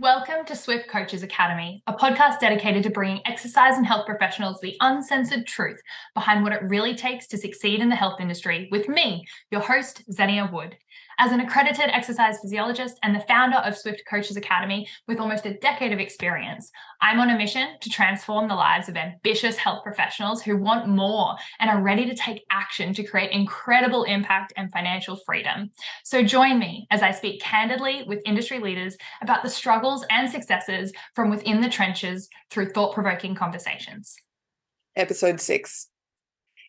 Welcome to Swift Coaches Academy, a podcast dedicated to bringing exercise and health professionals the uncensored truth behind what it really takes to succeed in the health industry with me, your host, Zenia David. As an accredited exercise physiologist and the founder of Swift Coaches Academy with almost a decade of experience, I'm on a mission to transform the lives of ambitious health professionals who want more and are ready to take action to create incredible impact and financial freedom. So join me as I speak candidly with industry leaders about the struggles and successes from within the trenches through thought-provoking conversations. Episode 6.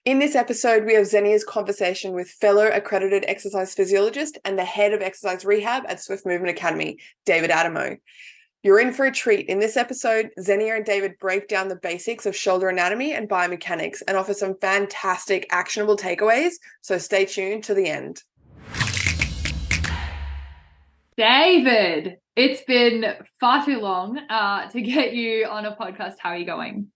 In this episode, we have Zenia's conversation with fellow accredited exercise physiologist and the head of exercise rehab at Swift Movement Academy, David Adamo. You're in for a treat. In this episode, Zenia and David break down the basics of shoulder anatomy and biomechanics and offer some fantastic actionable takeaways, so stay tuned to the end. David, it's been far too long to get you on a podcast. How are you going?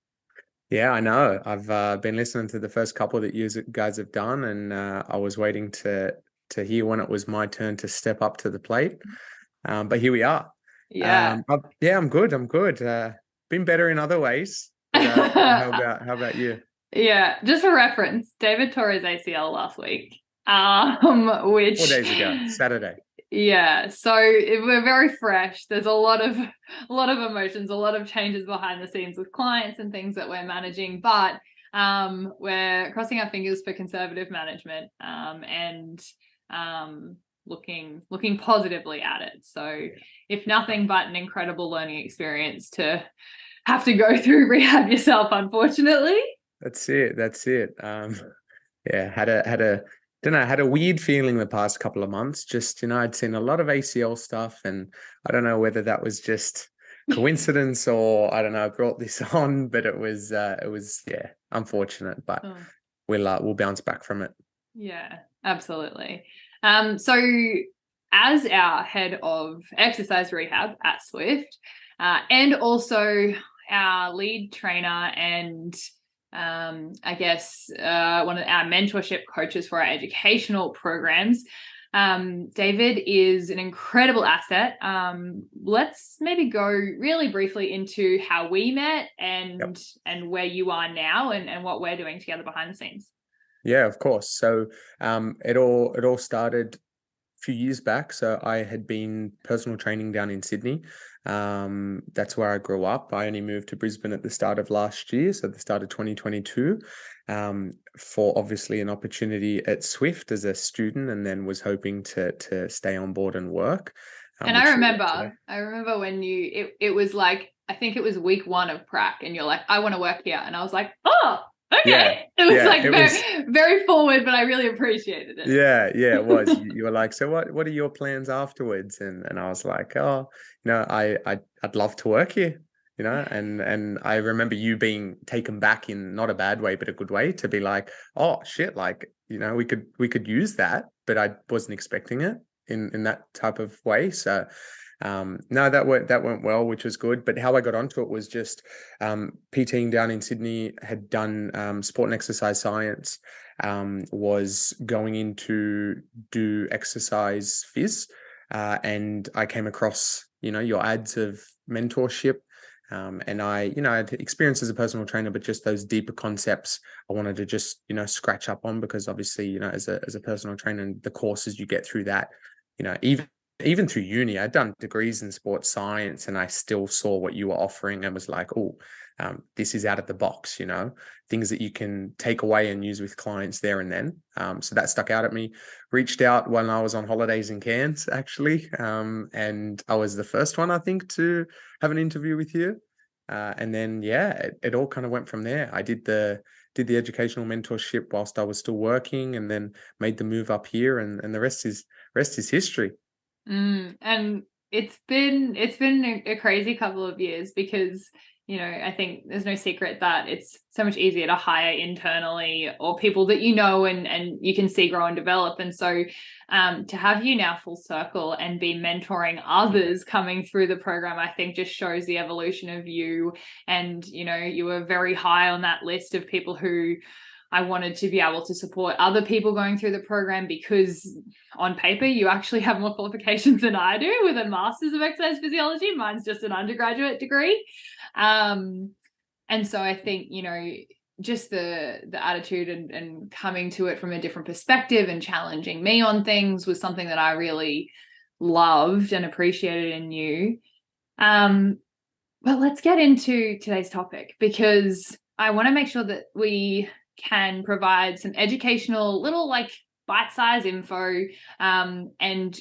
Yeah, I know. I've been listening to the first couple that you guys have done, and I was waiting to hear when it was my turn to step up to the plate. But here we are. Yeah. I'm good. Been better in other ways. But, how about you? Yeah. Just for reference, David tore his ACL last week. Which 4 days ago, Saturday. Yeah, so we're very fresh. There's a lot of emotions, a lot of changes behind the scenes with clients and things that we're managing, but we're crossing our fingers for conservative management and looking positively at it. So if nothing but an incredible learning experience to have to go through rehab yourself, unfortunately. That's it. Had a weird feeling the past couple of months. Just, I'd seen a lot of ACL stuff, and I don't know whether that was just coincidence or I don't know, I brought this on, but it was unfortunate, but we'll bounce back from it. Yeah, absolutely. So as our head of exercise rehab at Swift, and also our lead trainer and one of our mentorship coaches for our educational programs. David is an incredible asset. Let's maybe go really briefly into how we met and where you are now and what we're doing together behind the scenes. Yeah, of course. So it all started a few years back. So I had been personal training down in Sydney. That's where I grew up. I only moved to Brisbane at the start of last year, so the start of 2022, for obviously an opportunity at Swift as a student, and then was hoping to stay on board and work. And I remember when it was like, I think it was week 1 of prac, and you're like, I want to work here, and I was like, oh, okay. Yeah, it was very forward, but I really appreciated it. Yeah, it was. You were like, so what are your plans afterwards? And I was like, I'd love to work here, and I remember you being taken back in not a bad way, but a good way, to be like, oh shit, like, we could use that, but I wasn't expecting it in that type of way. So no, that went well, which was good. But how I got onto it was just PTing down in Sydney, had done sport and exercise science, was going in to do exercise phys, and I came across your ads of mentorship, and I had experience as a personal trainer, but just those deeper concepts I wanted to just scratch up on, because obviously as a personal trainer and the courses you get through that, even through uni, I'd done degrees in sports science, and I still saw what you were offering and was like, this is out of the box, things that you can take away and use with clients there and then. So that stuck out at me. Reached out when I was on holidays in Cairns, actually. And I was the first one, I think, to have an interview with you. And then, it all kind of went from there. I did the educational mentorship whilst I was still working, and then made the move up here, and the rest is history. And it's been a crazy couple of years, because I think there's no secret that it's so much easier to hire internally or people that and you can see grow and develop. And so to have you now full circle and be mentoring others coming through the program, I think just shows the evolution of you. And you were very high on that list of people who I wanted to be able to support other people going through the program, because on paper, you actually have more qualifications than I do with a master's of exercise physiology. Mine's just an undergraduate degree. And so I think, you know, just the attitude and coming to it from a different perspective and challenging me on things was something that I really loved and appreciated in you. But let's get into today's topic, because I want to make sure that we can provide some educational little like bite-sized info, and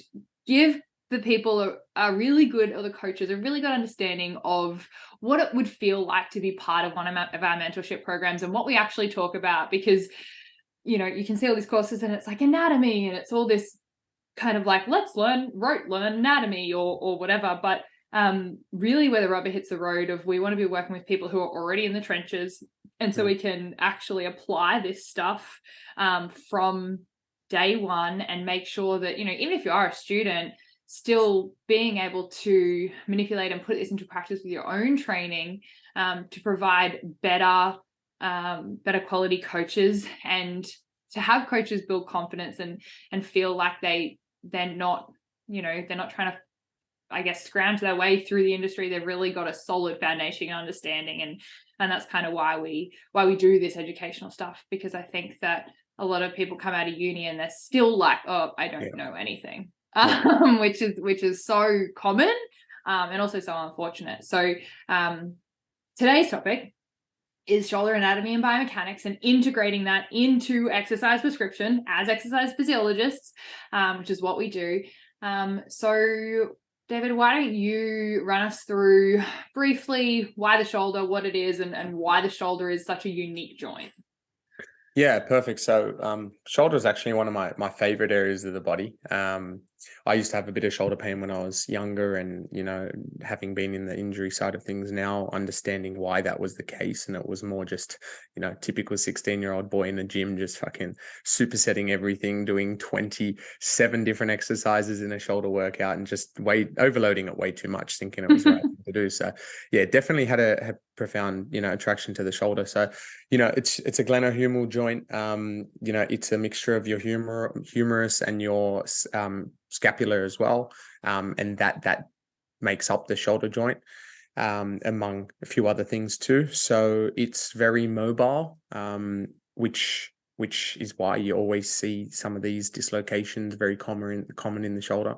give the people a really good, or the coaches a really good understanding of what it would feel like to be part of one of our mentorship programs and what we actually talk about. Because, you know, you can see all these courses and it's like anatomy and it's all this kind of like, let's learn anatomy or whatever. But really where the rubber hits the road of, we want to be working with people who are already in the trenches. And so we can actually apply this stuff from day one and make sure that, you know, even if you are a student, still being able to manipulate and put this into practice with your own training, to provide better quality coaches, and to have coaches build confidence and feel like they're not, you know, they're not trying to, I guess, scrounge their way through the industry. They've really got a solid foundation and understanding, and that's kind of why we do this educational stuff, because I think that a lot of people come out of uni and they're still like, oh, I don't know anything, which is so common, and also so unfortunate. So today's topic is shoulder anatomy and biomechanics, and integrating that into exercise prescription as exercise physiologists, which is what we do. So David, why don't you run us through briefly why the shoulder, what it is, and why the shoulder is such a unique joint? Yeah, perfect. So shoulder is actually one of my favorite areas of the body. I used to have a bit of shoulder pain when I was younger, and, you know, having been in the injury side of things now, understanding why that was the case. And it was more just, you know, typical 16-year-old boy in the gym, just fucking supersetting everything, doing 27 different exercises in a shoulder workout, and just overloading it way too much, thinking it was the right thing to do. So yeah, definitely had a profound, you know, attraction to the shoulder. So, you know, it's a glenohumeral joint. You know, it's a mixture of your humerus and your scapular as well, and that makes up the shoulder joint, among a few other things too. So it's very mobile, which is why you always see some of these dislocations very common in the shoulder.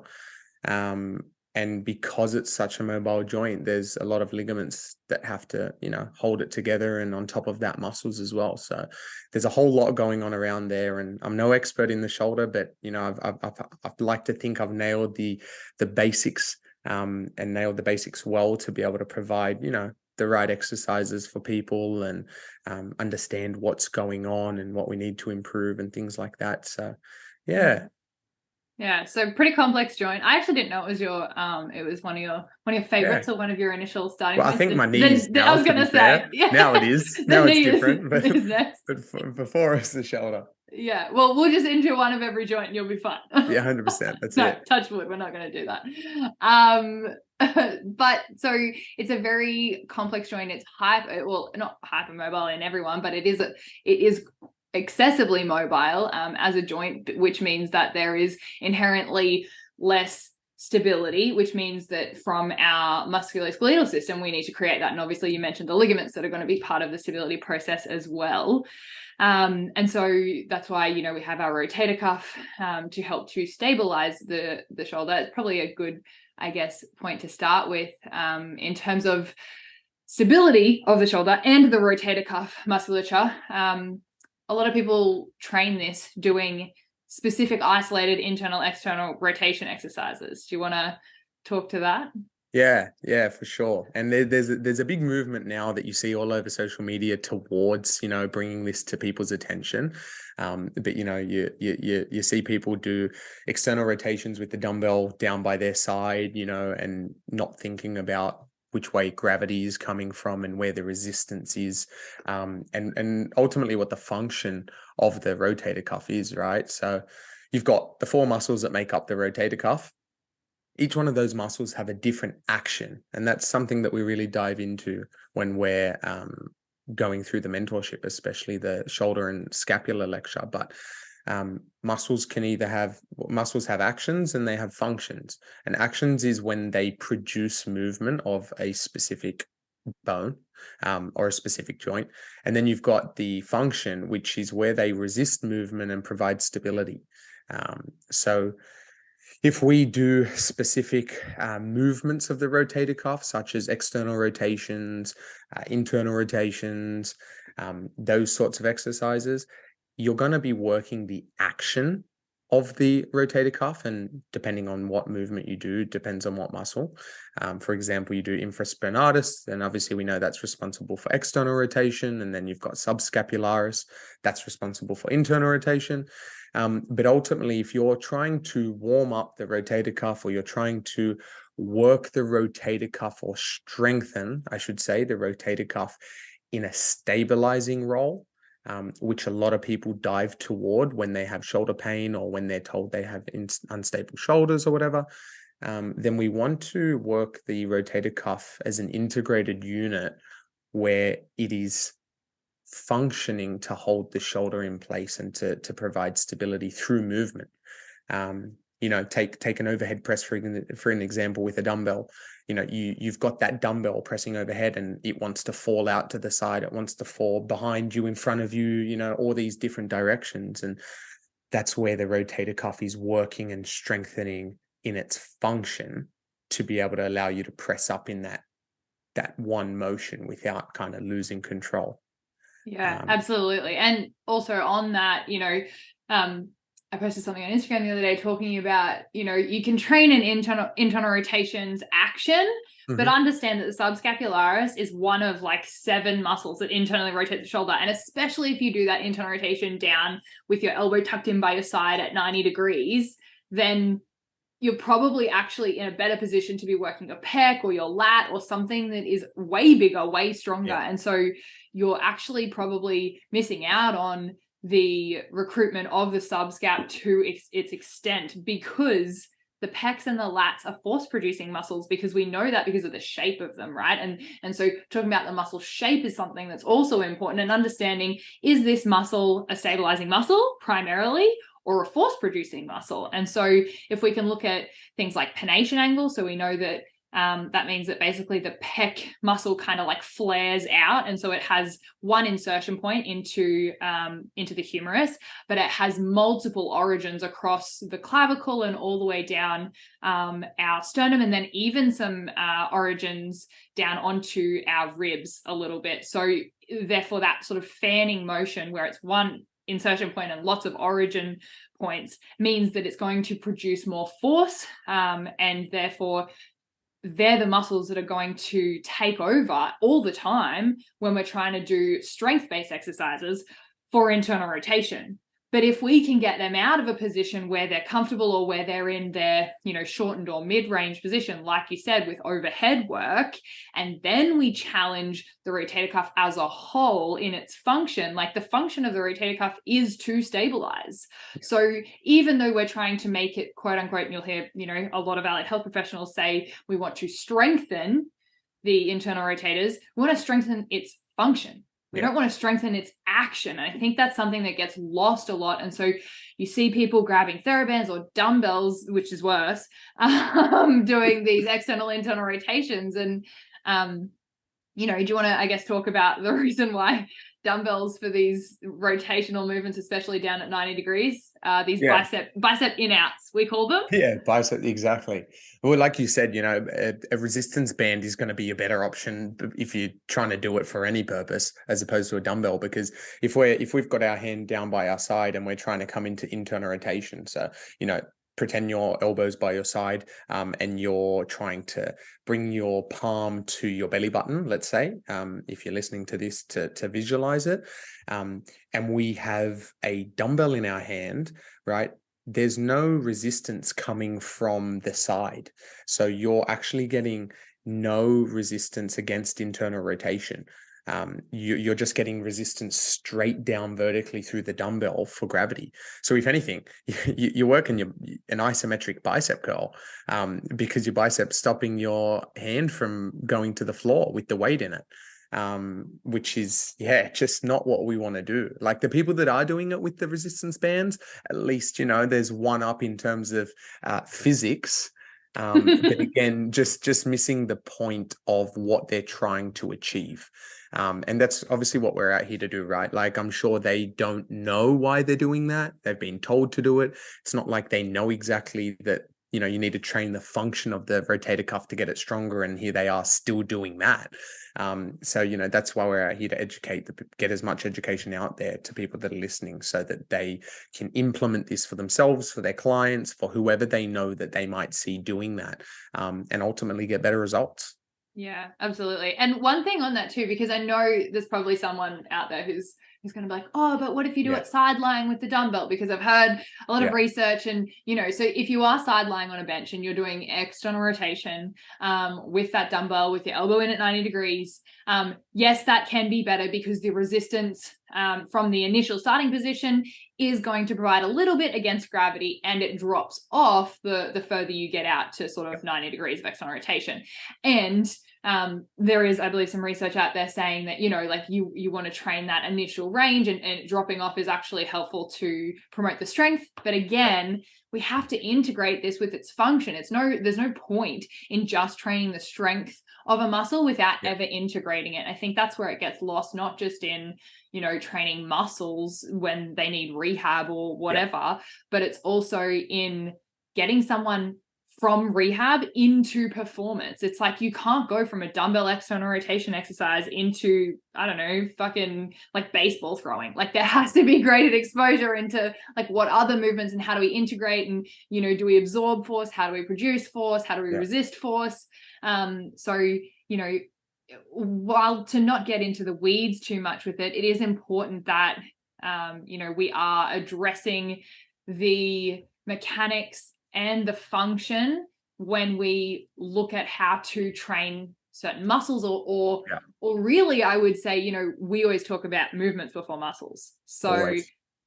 And because it's such a mobile joint, there's a lot of ligaments that have to, you know, hold it together, and on top of that, muscles as well. So there's a whole lot going on around there. And I'm no expert in the shoulder, but, you know, I'd like to think I've nailed the basics, and nailed the basics well, to be able to provide, you know, the right exercises for people, and understand what's going on and what we need to improve and things like that. So yeah. Yeah, so pretty complex joint. I actually didn't know it was it was one of your favorites, or one of your initial starting points. I think my knees. I was going to say, now it is. Now it's different, but before it's the shoulder. Yeah, well, we'll just injure one of every joint and you'll be fine. Yeah, 100%. That's no, it. Touch wood, we're not going to do that. But so it's a very complex joint. It's not hypermobile in everyone, but it is excessively mobile as a joint, which means that there is inherently less stability, which means that from our musculoskeletal system, we need to create that. And obviously you mentioned the ligaments that are going to be part of the stability process as well. And so that's why, you know, we have our rotator cuff to help to stabilize the shoulder. It's probably a good, I guess, point to start with in terms of stability of the shoulder and the rotator cuff musculature. A lot of people train this doing specific isolated internal external rotation exercises. Do you want to talk to that? Yeah, for sure. And there's a big movement now that you see all over social media towards, you know, bringing this to people's attention. But, you know, you see people do external rotations with the dumbbell down by their side, you know, and not thinking about which way gravity is coming from and where the resistance is, and ultimately what the function of the rotator cuff is, right? So you've got the 4 muscles that make up the rotator cuff. Each one of those muscles have a different action, and that's something that we really dive into when we're going through the mentorship, especially the shoulder and scapular lecture. But muscles have actions and they have functions. And actions is when they produce movement of a specific bone or a specific joint. And then you've got the function, which is where they resist movement and provide stability. So if we do specific movements of the rotator cuff, such as external rotations, internal rotations, those sorts of exercises, you're going to be working the action of the rotator cuff, and depending on what movement you do, depends on what muscle. For example, you do infraspinatus, then obviously we know that's responsible for external rotation, and then you've got subscapularis, that's responsible for internal rotation. But ultimately, if you're trying to warm up the rotator cuff, or you're trying to work the rotator cuff, or strengthen, I should say, the rotator cuff in a stabilizing role, which a lot of people dive toward when they have shoulder pain or when they're told they have unstable shoulders or whatever, then we want to work the rotator cuff as an integrated unit where it is functioning to hold the shoulder in place and to provide stability through movement. Take an overhead press for an example with a dumbbell. You've got that dumbbell pressing overhead and it wants to fall out to the side. It wants to fall behind you, in front of you, all these different directions. And that's where the rotator cuff is working and strengthening in its function to be able to allow you to press up in that one motion without kind of losing control. Yeah, absolutely. And also on that, I posted something on Instagram the other day talking about, you can train an internal rotations action, but understand that the subscapularis is one of like 7 muscles that internally rotate the shoulder. And especially if you do that internal rotation down with your elbow tucked in by your side at 90 degrees, then you're probably actually in a better position to be working your pec or your lat or something that is way bigger, way stronger. Yeah. And so you're actually probably missing out on the recruitment of the subscap to its extent, because the pecs and the lats are force producing muscles, because we know that because of the shape of them, right? And so talking about the muscle shape is something that's also important, and understanding, is this muscle a stabilizing muscle primarily, or a force producing muscle? And so if we can look at things like pennation angle, so we know that that means that basically the pec muscle kind of like flares out, and so it has one insertion point into the humerus, but it has multiple origins across the clavicle and all the way down our sternum, and then even some origins down onto our ribs a little bit. So therefore that sort of fanning motion, where it's one insertion point and lots of origin points, means that it's going to produce more force, and therefore they're the muscles that are going to take over all the time when we're trying to do strength-based exercises for internal rotation. But if we can get them out of a position where they're comfortable, or where they're in their, shortened or mid-range position, like you said, with overhead work, and then we challenge the rotator cuff as a whole in its function, like the function of the rotator cuff is to stabilize. So even though we're trying to make it, quote unquote, and you'll hear, a lot of allied health professionals say we want to strengthen the internal rotators, we want to strengthen its function. We don't want to strengthen its action. And I think that's something that gets lost a lot. And so you see people grabbing TheraBands or dumbbells, which is worse, doing these external internal rotations. And, do you want to, I guess, talk about the reason why dumbbells for these rotational movements, especially down at 90 degrees, these bicep in-outs, we call them? Yeah, bicep, exactly. Well, like you said, a resistance band is going to be a better option if you're trying to do it for any purpose, as opposed to a dumbbell, because if we've got our hand down by our side and we're trying to come into internal rotation, so, pretend your elbows by your side, and you're trying to bring your palm to your belly button, let's say, if you're listening to this to visualize it, and we have a dumbbell in our hand, right? There's no resistance coming from the side. So you're actually getting no resistance against internal rotation. You're just getting resistance straight down vertically through the dumbbell for gravity. So if anything, you're working an isometric bicep curl, because your bicep's stopping your hand from going to the floor with the weight in it. which is, just not what we want to do. Like the people that are doing it with the resistance bands, at least, there's one up in terms of physics. But again, just missing the point of what they're trying to achieve. And that's obviously what we're out here to do, right? Like, I'm sure they don't know why they're doing that. They've been told to do it. It's not like they know exactly that, you need to train the function of the rotator cuff to get it stronger. And here they are still doing that. So, that's why we're out here to educate, get as much education out there to people that are listening so that they can implement this for themselves, for their clients, for whoever they know that they might see doing that, and ultimately get better results. Yeah, absolutely. And one thing on that too, because I know there's probably someone out there who's going to be like, oh, but what if you do it side lying with the dumbbell? Because I've heard a lot of research and, so if you are side lying on a bench and you're doing external rotation with that dumbbell, with your elbow in at 90 degrees, yes, that can be better because the resistance from the initial starting position is going to provide a little bit against gravity, and it drops off the further you get out to sort of 90 degrees of external rotation. And there is, I believe, some research out there saying that, like you want to train that initial range, and dropping off is actually helpful to promote the strength. But again, we have to integrate this with its function. There's no point in just training the strength of a muscle without ever integrating it. I think that's where it gets lost, not just in, training muscles when they need rehab or whatever, but it's also in getting someone from rehab into performance. It's like you can't go from a dumbbell external rotation exercise into, I don't know, fucking like baseball throwing. Like there has to be graded exposure into like what other movements and how do we integrate, and do we absorb force? How do we produce force? How do we resist force? So while to not get into the weeds too much with it, it is important that we are addressing the mechanics and the function when we look at how to train certain muscles, or really, I would say, we always talk about movements before muscles. So,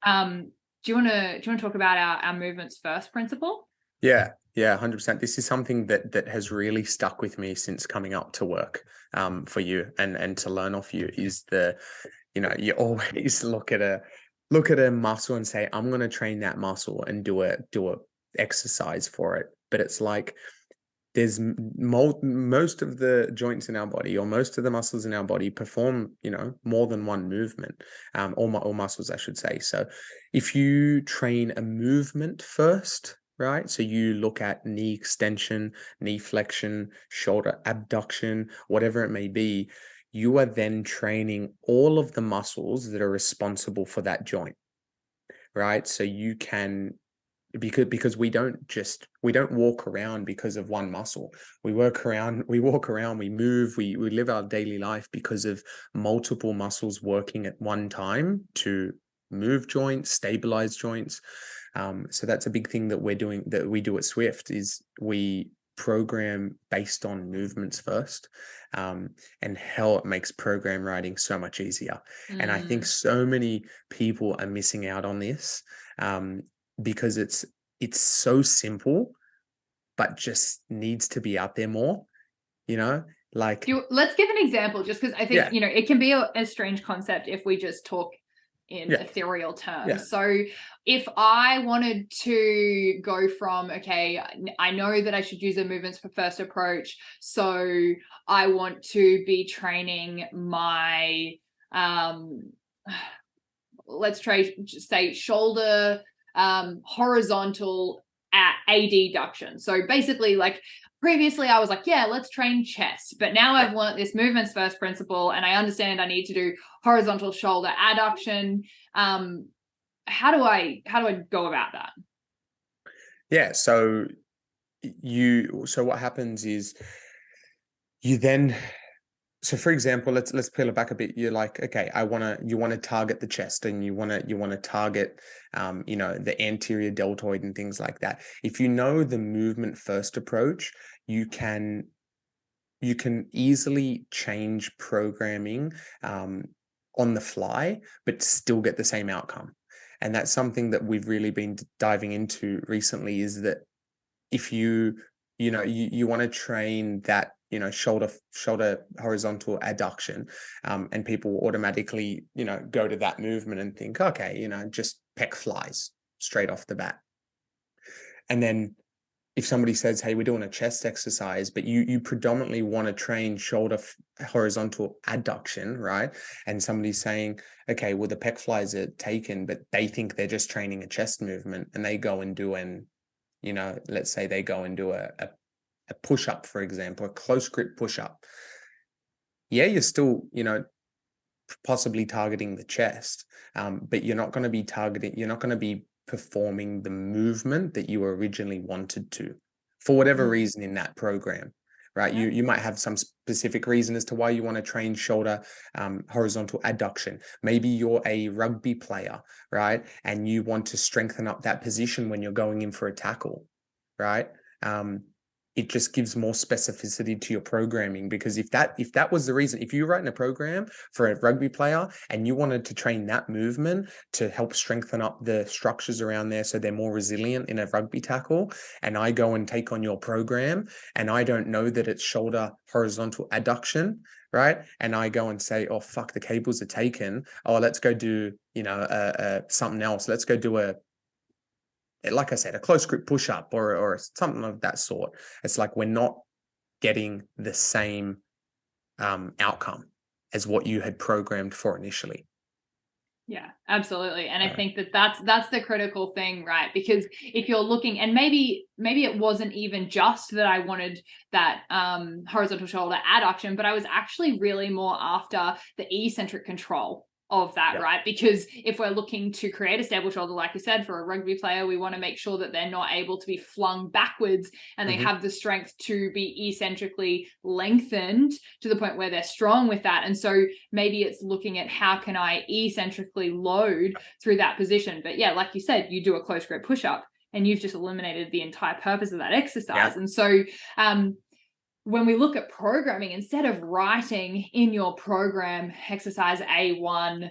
do you want to talk about our movements first principle? Yeah, 100%. This is something that has really stuck with me since coming up to work for you and to learn off you is you always look at a muscle and say, I'm going to train that muscle and do a exercise for it. But it's like there's most of the joints in our body, or most of the muscles in our body perform more than one movement, or muscles, I should say. So if you train a movement first, right, so you look at knee extension, knee flexion, shoulder abduction, whatever it may be, you are then training all of the muscles that are responsible for that joint, right? So you can, because we don't walk around because of one muscle. We walk around, we move, we live our daily life because of multiple muscles working at one time to move joints, stabilize joints. So that's a big thing that we do at Swift, is we program based on movements first, and how it makes program writing so much easier. And I think so many people are missing out on this, because it's so simple, but just needs to be out there more, like. Let's give an example, just because I think, it can be a strange concept if we just talk in ethereal terms. So if I wanted to go from, okay, I know that I should use a movements for first approach, so I want to be training my, let's say shoulder horizontal adduction. So basically, like previously I was like, let's train chest, but now I've learned this movements first principle and I understand I need to do horizontal shoulder adduction. How do I go about that? Yeah, so what happens is you then, so for example, let's peel it back a bit. You're like, okay, you want to target the chest, and you want to target, the anterior deltoid and things like that. If you know the movement first approach, you can easily change programming on the fly, but still get the same outcome. And that's something that we've really been diving into recently, is that if you want to train that, shoulder horizontal adduction, and people automatically, go to that movement and think, okay, just pec flies straight off the bat. And then if somebody says, hey, we're doing a chest exercise, but you predominantly want to train shoulder horizontal adduction, right? And somebody's saying, okay, well, the pec flies are taken, but they think they're just training a chest movement, and they go and do let's say they go and do a push-up, for example, a close grip push-up. Yeah, you're still, possibly targeting the chest, but you're not going to be performing the movement that you originally wanted to, for whatever reason in that program, right? Yeah. You might have some specific reason as to why you want to train shoulder horizontal adduction. Maybe you're a rugby player, right? And you want to strengthen up that position when you're going in for a tackle, right? It just gives more specificity to your programming, because if that was the reason, if you were writing a program for a rugby player and you wanted to train that movement to help strengthen up the structures around there so they're more resilient in a rugby tackle, and I go and take on your program and I don't know that it's shoulder horizontal adduction, right? And I go and say, oh, fuck, the cables are taken. Oh, let's go do, something else. Let's go do like I said, a close grip push-up or something of that sort. It's like we're not getting the same outcome as what you had programmed for initially. Yeah, absolutely. And I think that's the critical thing, right? Because if you're looking, and maybe it wasn't even just that I wanted that horizontal shoulder adduction, but I was actually really more after the eccentric control of that, right? Because if we're looking to create a stable shoulder, like you said, for a rugby player, we want to make sure that they're not able to be flung backwards, and they have the strength to be eccentrically lengthened to the point where they're strong with that. And so maybe it's looking at how can I eccentrically load through that position. But yeah, like you said, you do a close grip push-up and you've just eliminated the entire purpose of that exercise. And so when we look at programming, instead of writing in your program exercise A1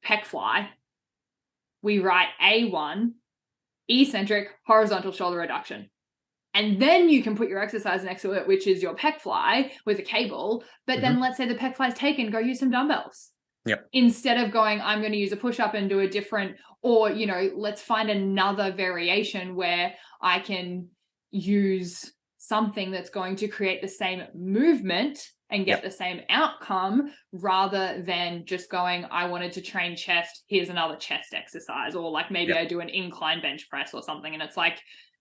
pec fly, we write A1 eccentric horizontal shoulder reduction. And then you can put your exercise next to it, which is your pec fly with a cable. But then let's say the pec fly is taken, go use some dumbbells. Instead of going, I'm going to use a push-up and do a different, or, let's find another variation where I can use something that's going to create the same movement and get the same outcome, rather than just going, I wanted to train chest, here's another chest exercise, or like maybe I do an incline bench press or something, and it's like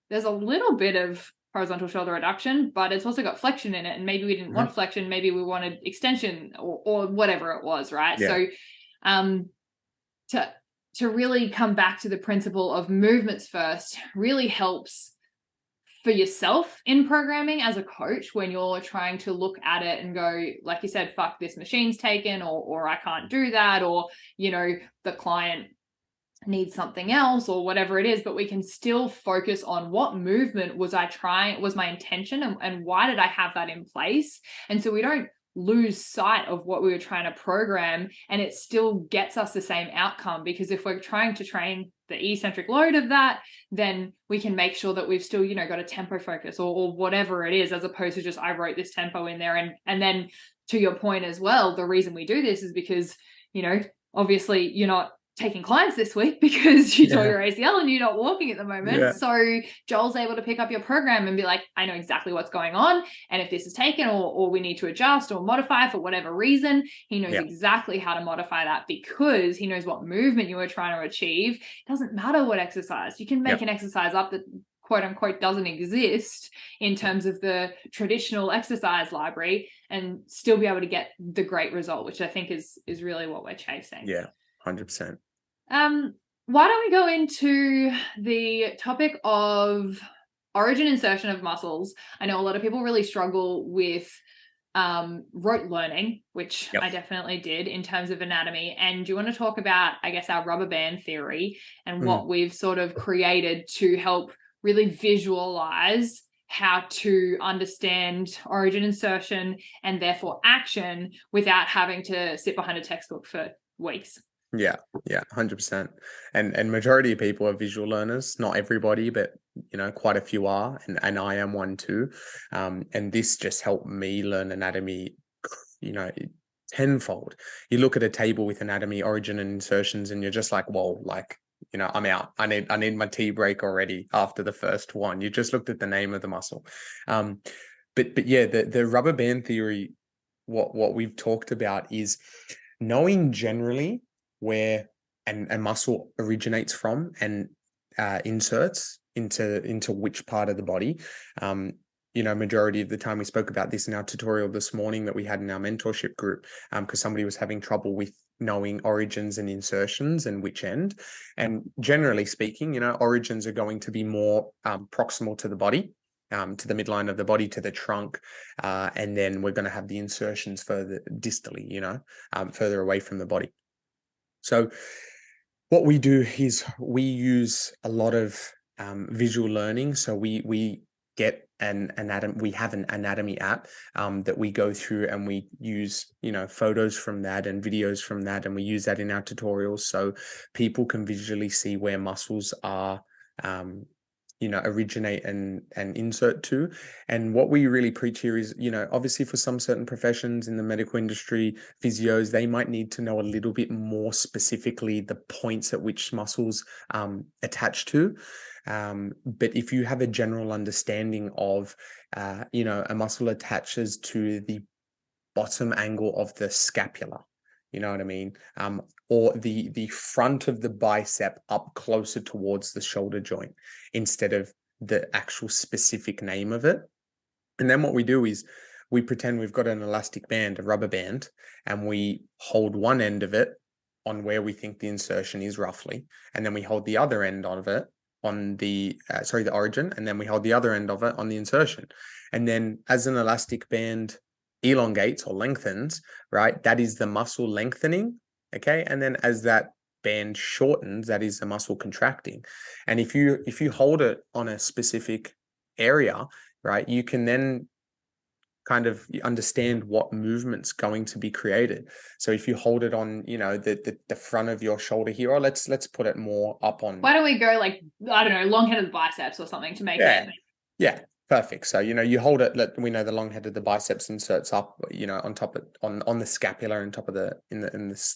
there's a little bit of horizontal shoulder reduction, but it's also got flexion in it, and maybe we didn't want flexion, maybe we wanted extension or whatever it was, right? So to really come back to the principle of movements first really helps for yourself in programming as a coach, when you're trying to look at it and go, like you said, fuck, this machine's taken, or I can't do that, or, the client needs something else, or whatever it is, but we can still focus on what movement was my intention, and why did I have that in place? And so we don't lose sight of what we were trying to program, and it still gets us the same outcome. Because if we're trying to train the eccentric load of that, then we can make sure that we've still, got a tempo focus or whatever it is, as opposed to just, I wrote this tempo in there. And then to your point as well, the reason we do this is because, obviously you're not taking clients this week because you tore your ACL and you're not walking at the moment. So Joel's able to pick up your program and be like, I know exactly what's going on. And if this is taken or we need to adjust or modify for whatever reason, he knows exactly how to modify that, because he knows what movement you were trying to achieve. It doesn't matter what exercise. You can make an exercise up that quote unquote doesn't exist in terms of the traditional exercise library and still be able to get the great result, which I think is really what we're chasing. Yeah, 100%. Why don't we go into the topic of origin insertion of muscles? I know a lot of people really struggle with rote learning, which I definitely did in terms of anatomy. And do you want to talk about, I guess, our rubber band theory and what we've sort of created to help really visualize how to understand origin insertion and therefore action without having to sit behind a textbook for weeks? Yeah, 100%. And majority of people are visual learners. Not everybody, but quite a few are, and I am one too. And this just helped me learn anatomy, you know, tenfold. You look at a table with anatomy, origin, and insertions, and you're just like, whoa, like, I'm out. I need my tea break already after the first one. You just looked at the name of the muscle. But yeah, the rubber band theory, what we've talked about is knowing generally where a muscle originates from and inserts into which part of the body. Majority of the time, we spoke about this in our tutorial this morning that we had in our mentorship group, because somebody was having trouble with knowing origins and insertions and which end. And generally speaking, origins are going to be more proximal to the body, to the midline of the body, to the trunk, and then we're going to have the insertions further distally, further away from the body. So what we do is we use a lot of visual learning. So we get we have an anatomy app that we go through, and we use photos from that and videos from that, and we use that in our tutorials so people can visually see where muscles are originate and insert to. And what we really preach here is, obviously for some certain professions in the medical industry, physios, they might need to know a little bit more specifically the points at which muscles attach to. But if you have a general understanding of, a muscle attaches to the bottom angle of the scapula, you know what I mean? Or the front of the bicep up closer towards the shoulder joint instead of the actual specific name of it. And then what we do is we pretend we've got an elastic band, a rubber band, and we hold one end of it on where we think the insertion is roughly. And then we hold the other end of it on the origin, and then we hold the other end of it on the insertion. And then as an elastic band elongates or lengthens, right, that is the muscle lengthening, okay? And then as that band shortens, that is the muscle contracting. And if you hold it on a specific area, right, you can then kind of understand what movement's going to be created. So if you hold it on, the front of your shoulder here, or let's put it more up on. Why don't we go like, I don't know, long head of the biceps or something to make it. Yeah. Perfect. So, you hold it, we know the long head of the biceps inserts up, on top of, on the scapula and top of in the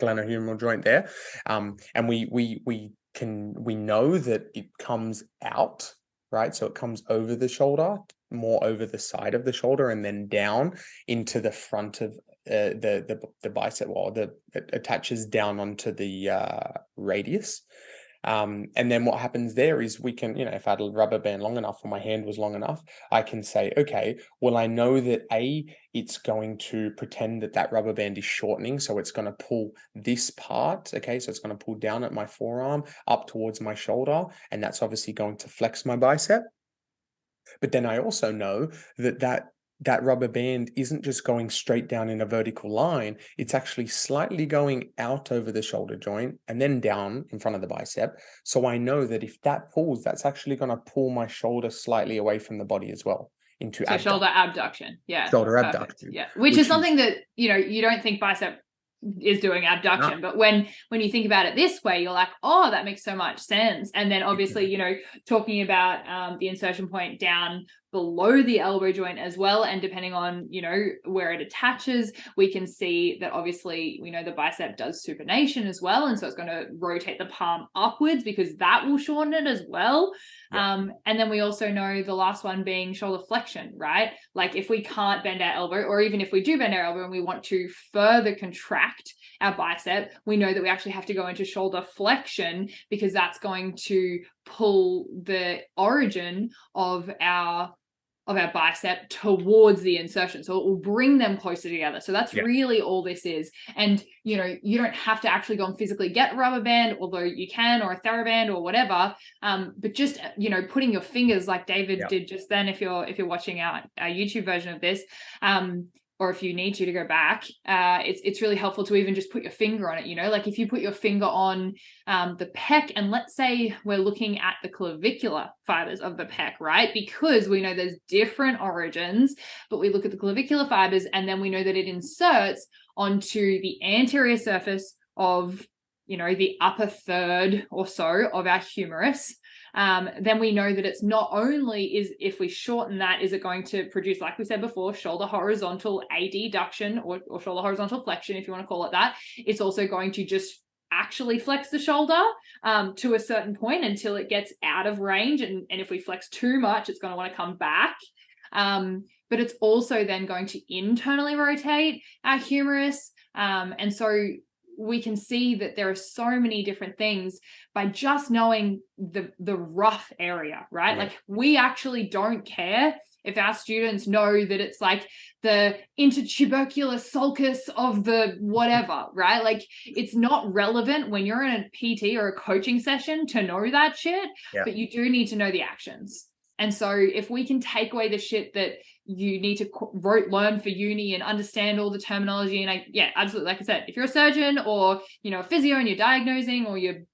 glenohumeral joint there. And we know that it comes out, right? So it comes over the shoulder, more over the side of the shoulder, and then down into the front of the bicep wall. It attaches down onto the radius. And then what happens there is we can, if I had a rubber band long enough or my hand was long enough, I can say, okay, well, I know that it's going to pretend that rubber band is shortening. So it's going to pull this part. Okay. So it's going to pull down at my forearm up towards my shoulder. And that's obviously going to flex my bicep. But then I also know that rubber band isn't just going straight down in a vertical line. It's actually slightly going out over the shoulder joint and then down in front of the bicep. So I know that if that pulls, that's actually going to pull my shoulder slightly away from the body as well into shoulder abduction. Yeah. Shoulder abduction. Yeah. Which is something that, you don't think bicep is doing abduction, but when you think about it this way, you're like, oh, that makes so much sense. And then obviously, talking about the insertion point down below the elbow joint as well, and depending on where it attaches, we can see that obviously we know the bicep does supination as well, and so it's going to rotate the palm upwards because that will shorten it as well. And then we also know the last one being shoulder flexion, right? Like if we can't bend our elbow, or even if we do bend our elbow and we want to further contract our bicep, we know that we actually have to go into shoulder flexion, because that's going to pull the origin of our bicep towards the insertion. So it will bring them closer together. So that's really all this is. And, you don't have to actually go and physically get a rubber band, although you can, or a TheraBand or whatever. But just, putting your fingers like David did just then, if you're watching our YouTube version of this, or if you need to go back, it's really helpful to even just put your finger on it, like if you put your finger on the pec, and let's say we're looking at the clavicular fibers of the pec, right? Because we know there's different origins, but we look at the clavicular fibers, and then we know that it inserts onto the anterior surface of, the upper third or so of our humerus, then we know that it's not only if we shorten that, is it going to produce, like we said before, shoulder horizontal adduction or shoulder horizontal flexion, if you want to call it that. It's also going to just actually flex the shoulder to a certain point until it gets out of range. And if we flex too much, it's going to want to come back. But it's also then going to internally rotate our humerus. And so we can see that there are so many different things by just knowing the rough area, right? Yeah. Like, we actually don't care if our students know that it's like the intertubercular sulcus of the whatever, right? Like, it's not relevant when you're in a PT or a coaching session to know that shit, Yeah. but you do need to know the actions. And so if we can take away the shit that you need to learn for uni and understand all the terminology, and absolutely, like I said, if you're a surgeon or, a physio and you're diagnosing, or you're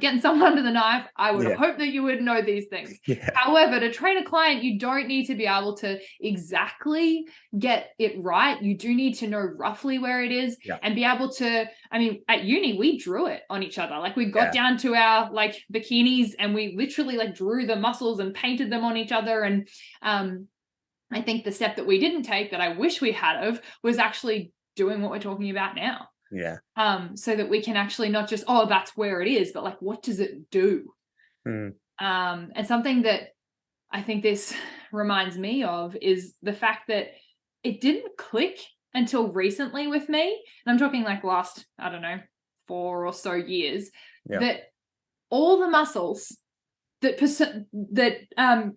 getting someone under the knife, I would hope that you would know these things. Yeah. However, to train a client, you don't need to be able to exactly get it right. You do need to know roughly where it is and be able to, at uni, we drew it on each other. Like, we got down to our bikinis and we literally drew the muscles and painted them on each other. And I think the step that we didn't take, that I wish we had of, was actually doing what we're talking about now. Yeah. So that we can actually not just, that's where it is, but what does it do? And something that I think this reminds me of is the fact that it didn't click until recently with me. And I'm talking last, 4 or so years, that all the muscles that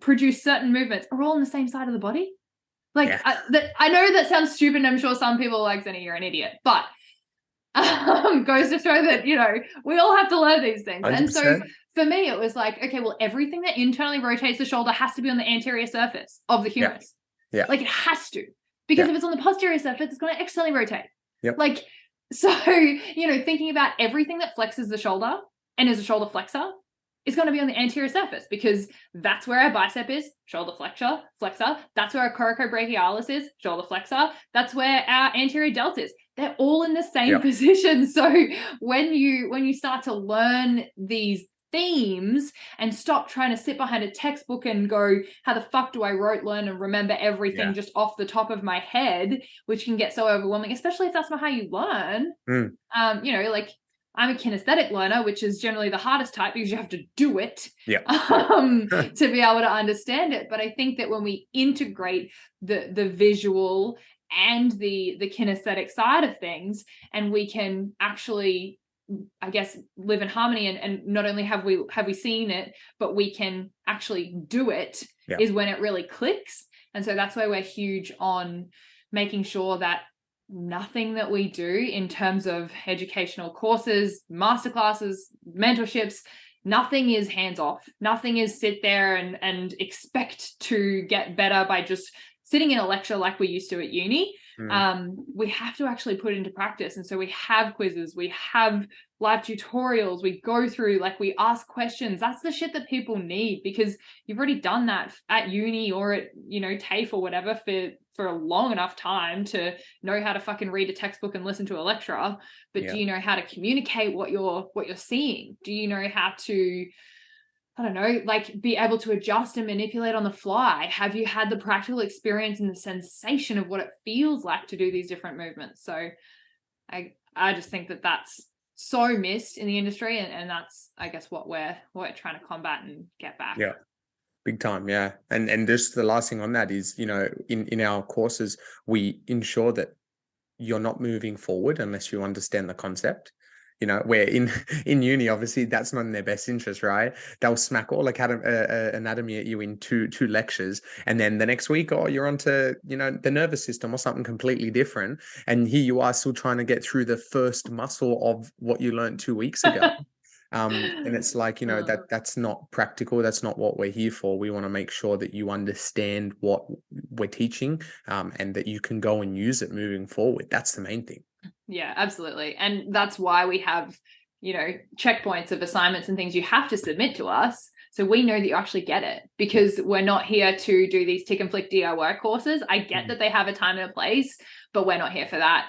produce certain movements are all on the same side of the body. I know that sounds stupid, and I'm sure some people are like, Zenia, you're an idiot, but goes to show that, we all have to learn these things. 100%. And so for me, it was okay, well, everything that internally rotates the shoulder has to be on the anterior surface of the humerus. Yeah. It has to, because if it's on the posterior surface, it's going to externally rotate. Yep. So, thinking about everything that flexes the shoulder and is a shoulder flexor is going to be on the anterior surface, because that's where our bicep is, shoulder flexor. That's where our coracobrachialis is, shoulder flexor. That's where our anterior delta is. They're all in the same position. So when you start to learn these themes and stop trying to sit behind a textbook and go, how the fuck do I learn and remember everything just off the top of my head, which can get so overwhelming, especially if that's not how you learn. I'm a kinesthetic learner, which is generally the hardest type, because you have to do it to be able to understand it. But I think that when we integrate the visual and the kinesthetic side of things, and we can actually, I guess, live in harmony, and not only have we seen it, but we can actually do it, is when it really clicks. And so that's why we're huge on making sure that nothing that we do in terms of educational courses, masterclasses, mentorships, nothing is hands off. Nothing is sit there and expect to get better by just sitting in a lecture like we used to at uni. We have to actually put it into practice. And so we have quizzes, we have live tutorials, we go through, we ask questions. That's the shit that people need, because you've already done that at uni or at, TAFE or whatever for a long enough time to know how to fucking read a textbook and listen to a lecturer. But do you know how to communicate what you're seeing? Do you know how to, be able to adjust and manipulate on the fly? Have you had the practical experience and the sensation of what it feels like to do these different movements? So I just think that that's so missed in the industry, and that's, I guess, what we're trying to combat and get back. Yeah. Big time. Yeah. And just the last thing on that is, in our courses, we ensure that you're not moving forward unless you understand the concept. Where in uni, obviously, that's not in their best interest, right? They'll smack all anatomy at you in two lectures, and then the next week, you're onto, the nervous system or something completely different. And here you are still trying to get through the first muscle of what you learned 2 weeks ago. And it's that's not practical. That's not what we're here for. We want to make sure that you understand what we're teaching, and that you can go and use it moving forward. That's the main thing. Yeah, absolutely. And that's why we have, checkpoints of assignments and things you have to submit to us, so we know that you actually get it, because we're not here to do these tick and flick DIY courses. I get that they have a time and a place, but we're not here for that.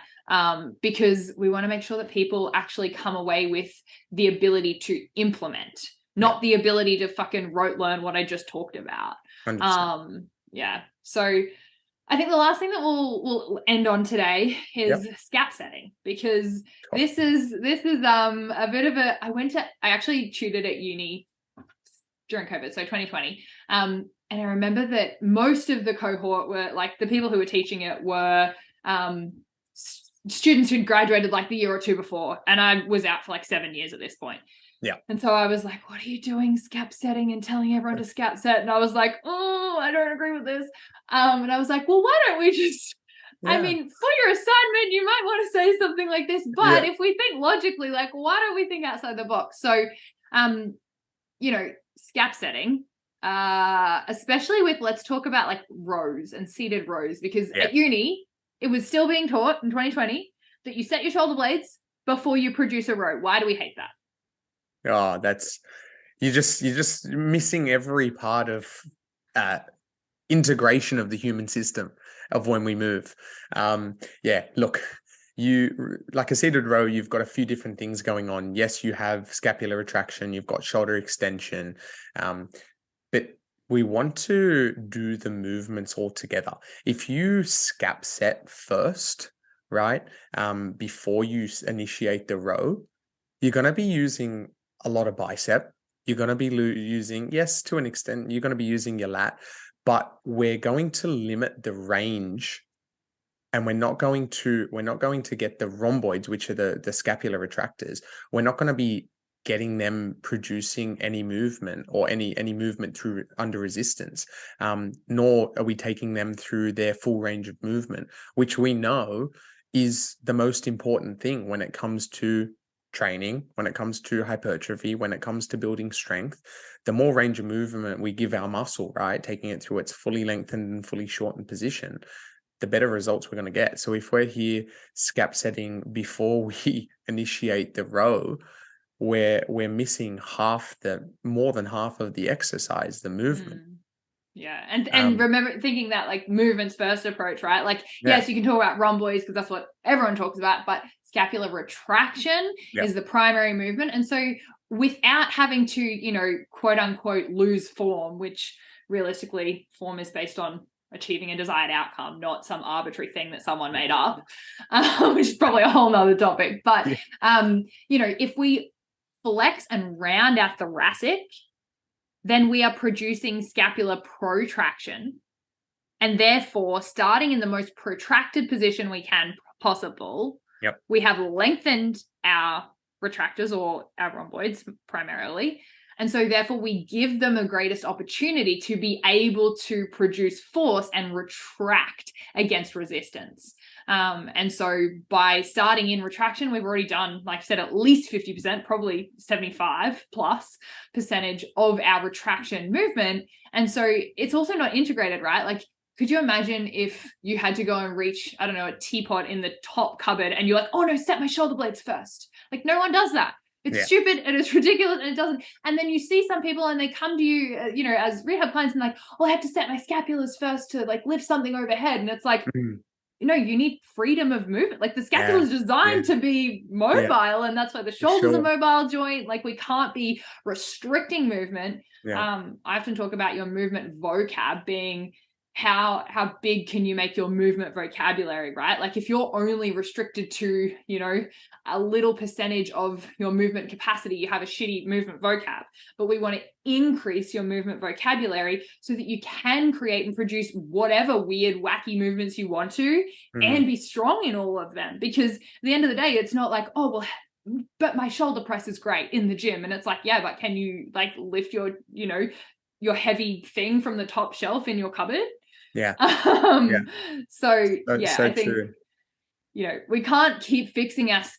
because we want to make sure that people actually come away with the ability to implement, not the ability to fucking rote learn what I just talked about. 100%. So I think the last thing that we'll end on today is scap setting, because this is a bit of a, I actually tutored at uni during COVID, so 2020. And I remember that most of the cohort were like, the people who were teaching it were students who'd graduated like the year or two before, and I was out for like 7 years at this point. Yeah. And so I was like, what are you doing, scap setting and telling everyone to scap set? And I was like, oh, I don't agree with this. And I was like, well, why don't we just, I mean, for your assignment, you might want to say something like this, but if we think logically, like, why don't we think outside the box? So, scap setting, especially with, let's talk about like rows and seated rows, because at uni, it was still being taught in 2020 that you set your shoulder blades before you produce a row. Why do we hate that? Oh, you're just missing every part of integration of the human system of when we move. Look, like a seated row, you've got a few different things going on. Yes, you have scapular retraction, you've got shoulder extension, but we want to do the movements all together. If you scap set first, right, before you initiate the row, you're going to be using a lot of bicep. You're going to be using, yes, to an extent, you're going to be using your lat, but we're going to limit the range, and we're not going to get the rhomboids, which are the scapular retractors. We're not going to be getting them producing any movement or any movement through under resistance, nor are we taking them through their full range of movement, which we know is the most important thing when it comes to training, when it comes to hypertrophy, when it comes to building strength. The more range of movement we give our muscle, right, taking it through its fully lengthened and fully shortened position, the better results we're going to get. So if we're here scap setting before we initiate the row, we're missing more than half of the exercise, the movement. Yeah. And remember thinking that like movements first approach, right? Like, yes, you can talk about rhomboids because that's what everyone talks about, but scapular retraction is the primary movement. And so without having to, quote unquote, lose form, which realistically form is based on achieving a desired outcome, not some arbitrary thing that someone made up, which is probably a whole nother topic. But, if we flex and round our thoracic, then we are producing scapular protraction, and therefore starting in the most protracted position we can possible, we have lengthened our retractors or our rhomboids primarily. And so therefore we give them the greatest opportunity to be able to produce force and retract against resistance. And so by starting in retraction, we've already done, like I said, at least 50%, probably 75+% of our retraction movement. And so it's also not integrated, right? Like, could you imagine if you had to go and reach, I don't know, a teapot in the top cupboard and you're like, oh no, set my shoulder blades first. Like, no one does that. It's stupid and it's ridiculous and it doesn't. And then you see some people and they come to you, as rehab clients and like, oh, I have to set my scapulars first to like lift something overhead. And it's like, you need freedom of movement. Like the scapula is designed to be mobile, and that's why the shoulder's a mobile joint. Like we can't be restricting movement. I often talk about your movement vocab being how big can you make your movement vocabulary, right? Like if you're only restricted to, a little percentage of your movement capacity, you have a shitty movement vocab. But we want to increase your movement vocabulary so that you can create and produce whatever weird, wacky movements you want to and be strong in all of them. Because at the end of the day, it's not like, oh, well, but my shoulder press is great in the gym. And it's like, yeah, but can you like lift your, your heavy thing from the top shelf in your cupboard? So I think, true. We can't keep fixing us.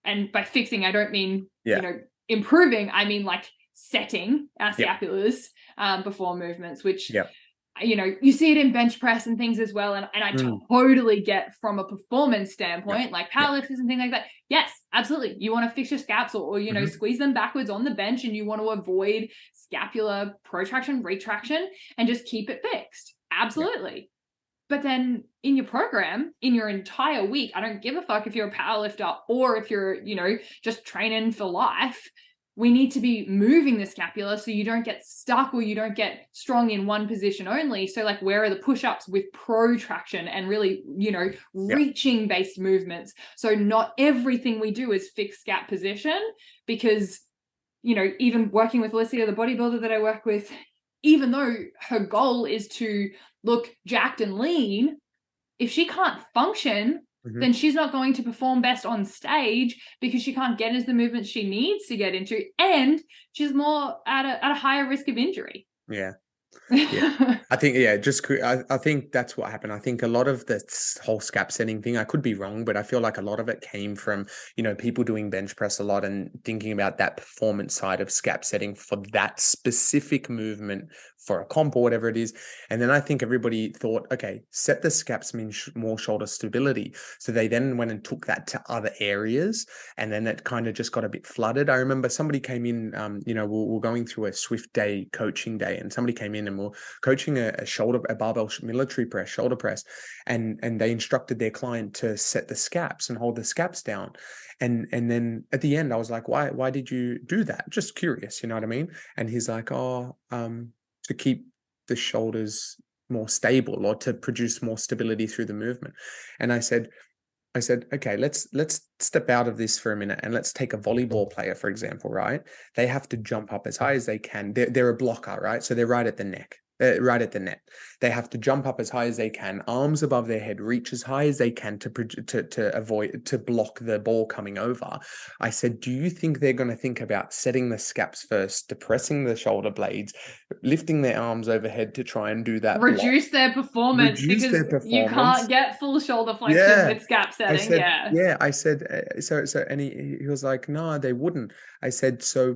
And by fixing, I don't mean, improving. I mean, like setting our scapulars before movements, which, you see it in bench press and things as well. And I totally get from a performance standpoint, like powerlifters and things like that. Yes, absolutely. You want to fix your scaps or squeeze them backwards on the bench, and you want to avoid scapular protraction, retraction, and just keep it fixed. Absolutely. But then in your program, in your entire week, I don't give a fuck if you're a powerlifter or if you're, just training for life. We need to be moving the scapula so you don't get stuck or you don't get strong in one position only. So like, where are the push-ups with protraction and really, reaching based movements? So not everything we do is fixed scap position, because, even working with Alicia, the bodybuilder that I work with, even though her goal is to look jacked and lean, if she can't function, then she's not going to perform best on stage, because she can't get into the movements she needs to get into, and she's more at a higher risk of injury. Yeah. I think, I think that's what happened. I think a lot of this whole scap setting thing, I could be wrong, but I feel like a lot of it came from, people doing bench press a lot and thinking about that performance side of scap setting for that specific movement for a comp or whatever it is. And then I think everybody thought, okay, set the scaps means more shoulder stability. So they then went and took that to other areas, and then it kind of just got a bit flooded. I remember somebody came in, we're going through a Swift day coaching day, and somebody came in and we're coaching a barbell military press, shoulder press, and they instructed their client to set the scaps and hold the scaps down. And then at the end, I was like, why did you do that? Just curious, you know what I mean? And he's like, to keep the shoulders more stable, or to produce more stability through the movement. And I said, okay, let's step out of this for a minute, and let's take a volleyball player, for example, right? They have to jump up as high as they can. They're a blocker, right? So they're right at the neck. Right at the net. They have to jump up as high as they can, arms above their head, reach as high as they can to block the ball coming over. I said, do you think they're going to think about setting the scaps first, depressing the shoulder blades, lifting their arms overhead to try and do that? Reduce their performance, because you can't get full shoulder flexion with scap setting. I said, so, and he was like, no, they wouldn't. I said, so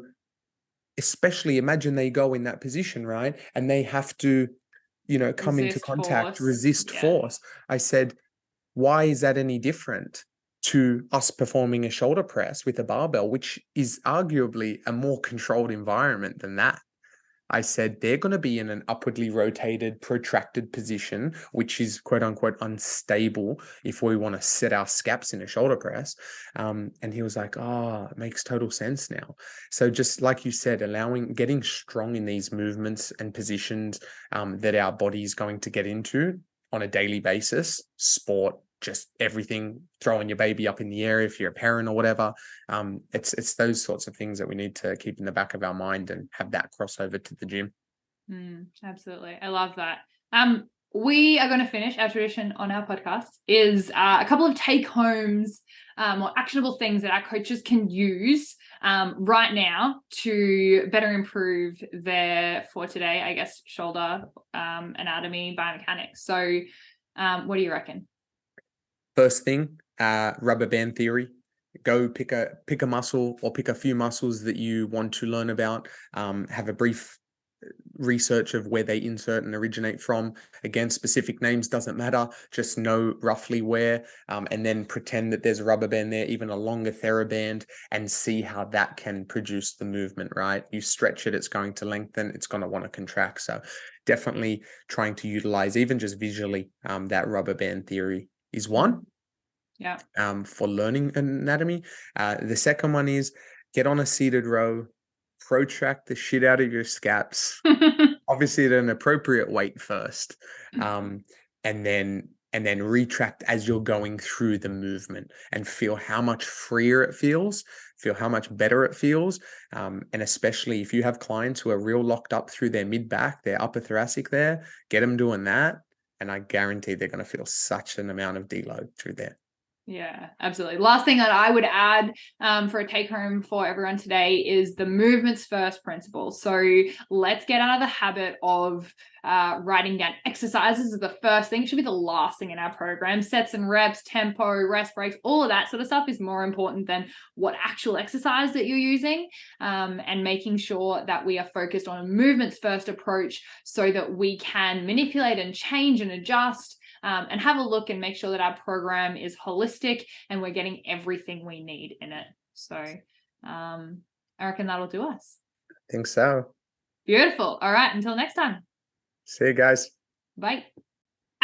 especially imagine they go in that position, right? And they have to, come into contact, resist force. I said, why is that any different to us performing a shoulder press with a barbell, which is arguably a more controlled environment than that? I said, they're going to be in an upwardly rotated, protracted position, which is quote unquote unstable if we want to set our scaps in a shoulder press. And he was like, it makes total sense now. So just like you said, getting strong in these movements and positions that our body is going to get into on a daily basis, sport, just everything, throwing your baby up in the air if you're a parent or whatever. It's those sorts of things that we need to keep in the back of our mind and have that crossover to the gym. Absolutely. I love that. We are going to finish our tradition on our podcast is a couple of take homes or actionable things that our coaches can use right now to better improve their, for today, I guess, shoulder anatomy, biomechanics. So what do you reckon? First thing, rubber band theory. Go pick a muscle or pick a few muscles that you want to learn about. Have a brief research of where they insert and originate from. Again, specific names doesn't matter. Just know roughly where, and then pretend that there's a rubber band there, even a longer TheraBand, and see how that can produce the movement, right? You stretch it, it's going to lengthen, it's going to want to contract. So definitely trying to utilize, even just visually, that rubber band theory is one. Yeah. For learning anatomy. The second one is get on a seated row, protract the shit out of your scaps, obviously at an appropriate weight first, and then retract as you're going through the movement, and feel how much freer it feels, feel how much better it feels. And especially if you have clients who are real locked up through their mid-back, their upper thoracic there, get them doing that. And I guarantee they're going to feel such an amount of deload through there. Yeah, absolutely. Last thing that I would add for a take home for everyone today is the movements first principle. So let's get out of the habit of writing down exercises as the first thing. It should be the last thing in our program. Sets and reps, tempo, rest breaks, all of that sort of stuff is more important than what actual exercise that you're using, and making sure that we are focused on a movements first approach so that we can manipulate and change and adjust and have a look and make sure that our program is holistic and we're getting everything we need in it. So I reckon that'll do us. I think so. Beautiful. All right. Until next time. See you guys. Bye.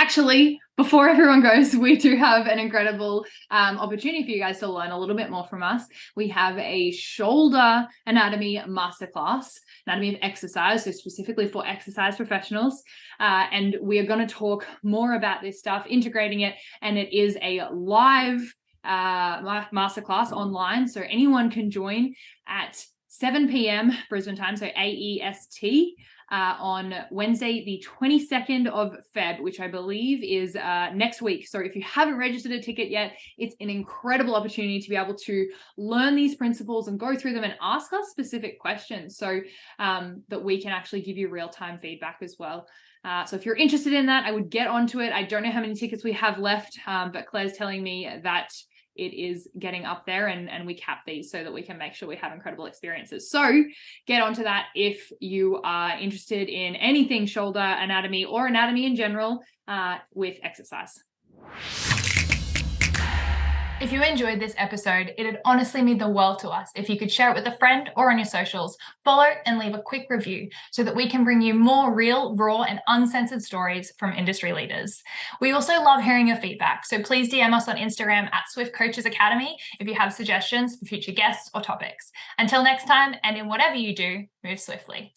Actually, before everyone goes, we do have an incredible opportunity for you guys to learn a little bit more from us. We have a shoulder anatomy masterclass, anatomy of exercise, so specifically for exercise professionals. And we are going to talk more about this stuff, integrating it, and it is a live masterclass online, so anyone can join at 7 p.m. Brisbane time, so AEST. On Wednesday, the 22nd of Feb, which I believe is next week. So if you haven't registered a ticket yet, it's an incredible opportunity to be able to learn these principles and go through them and ask us specific questions so that we can actually give you real-time feedback as well. So if you're interested in that, I would get onto it. I don't know how many tickets we have left, but Claire's telling me that it is getting up there, and we cap these so that we can make sure we have incredible experiences. So get onto that if you are interested in anything shoulder anatomy or anatomy in general with exercise. If you enjoyed this episode, it'd honestly mean the world to us if you could share it with a friend or on your socials, follow and leave a quick review so that we can bring you more real, raw and uncensored stories from industry leaders. We also love hearing your feedback, so please DM us on Instagram at Swift Coaches Academy if you have suggestions for future guests or topics. Until next time, and in whatever you do, move swiftly.